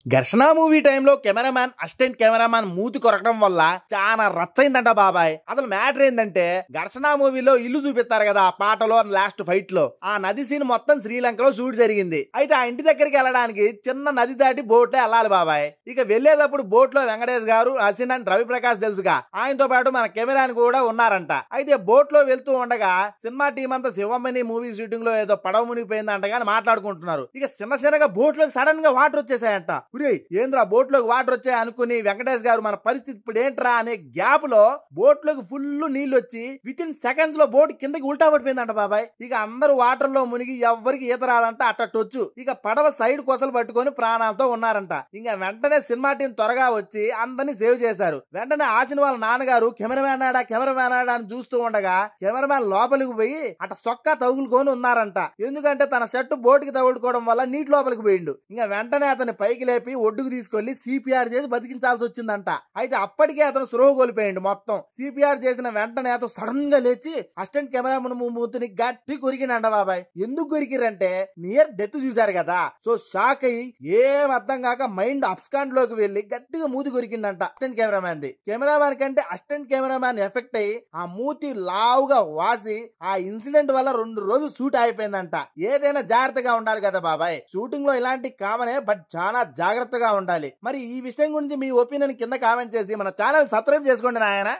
ఘర్షణ మూవీ టైంలో cameraman assistant cameraman మూతి కొరకడం వల్ల చాలా రచ్చయిందంట బాబాయ్. అసలు మ్యాటర్ ఏంటంటే ఘర్షణ మూవీలో ఇల్లు చూపిస్తారు కదా ఆ పాటలో లాస్ట్ ఫైట్ లో ఆ నది సీన్ మొత్తం శ్రీలంకలో షూట్ జరిగింది. అయితే ఆ ఇంటి దగ్గరికి వెళ్ళడానికి చిన్న నది దాటి బోట్ లో వెళ్ళాలి బాబాయ్. ఇక వెళ్లేటప్పుడు బోట్ లో వెంకటేష్ గారు, అసిస్టెంట్ రవిప్రకాష్ తెలుసుగా, ఆయనతో పాటు మన కెమెరాని కూడా ఉన్నారంట. అయితే బోట్ లో వెళ్తూ ఉండగా సినిమా టీం అంతా శివమణి మూవీ షూటింగ్ లో ఏదో పడవ మునిగిపోయిందంట కానీ మాట్లాడుకుంటున్నారు. ఇక చిన్నగా బోట్ లోకి సడన్ గా వాటర్ వచ్చేసాయంట. ఏంద్రా బోట్ లోకి వాటర్ వచ్చాయి అనుకుని వెంకటేష్ గారు మన పరిస్థితి ఇప్పుడు ఏంట్రా అనే గ్యాప్ లో బోట్ లోకి ఫుల్ నీళ్లు వచ్చి విత్ ఇన్ సెకండ్స్ లో బోట్ కిందకి ఉల్టా పడిపోయిందంట బాబాయ్. ఇక అందరూ వాటర్ లో మునిగి ఎవ్వరికి ఈత రాదంట అట్టొచ్చు. ఇక పడవ సైడ్ కొసలు పట్టుకొని ప్రాణాలతో ఉన్నారంట. ఇంకా వెంటనే సినిమా టీం త్వరగా వచ్చి అందరినీ సేవ్ చేశారు. వెంటనే ఆసిన వాళ్ళ నాన్నగారు కెమెరామ్యాన్ ఆడా అని చూస్తూ ఉండగా కెమెరామ్యాన్ లోపలికి పోయి అట సొక్కా తగులుకొని ఉన్నారంట. ఎందుకంటే తన షర్టు బోటుకి తగులుకోవడం వల్ల నీటి లోపలికి పోయిండు. ఇంకా వెంటనే అతని పైకి లేపి ఒడ్డుకు తీసుకెళ్లి సిపిఆర్ చేసి బతికించాల్సి వచ్చిందంట. అయితే అప్పటికే అతను స్లో కోల్పోయిండు మొత్తం. సిపిఆర్ చేసిన వెంటనే అతను సడన్ గా లేచి అసిస్టెంట్ కెమెరామన్ మూతిని గట్టి కొరికిండంట బాబాయ్. ఎందుకు కొరికిరంటే నియర్ డెత్ చూశారు కదా, సో షాక్ అయ్యి ఏం అర్థం కాక మైండ్ అప్స్కాండ్ లోకి వెళ్లి గట్టిగా మూతి కొరికిండంట అసిస్టెంట్ కెమెరామ్యాన్ ది. కెమెరామ్యాన్ కంటే అసిస్టెంట్ కెమెరామ్యాన్ ఎఫెక్ట్ అయ్యి ఆ మూతి లావుగా వాసి ఆ ఇన్సిడెంట్ వల్ల 2 రోజులు షూట్ అయిపోయిందంట. ఏదైనా జాగ్రత్తగా ఉండాలి కదా బాబాయ్. షూటింగ్ లో ఇలాంటి కామనే, బట్ చాలా జాగ్రత్తగా ఉండాలి. మరి ఈ విషయం గురించి మీ ఒపీనియన్ కింద కామెంట్ చేసి మన ఛానల్ సబ్స్క్రైబ్ చేసుకోండి నాయనా.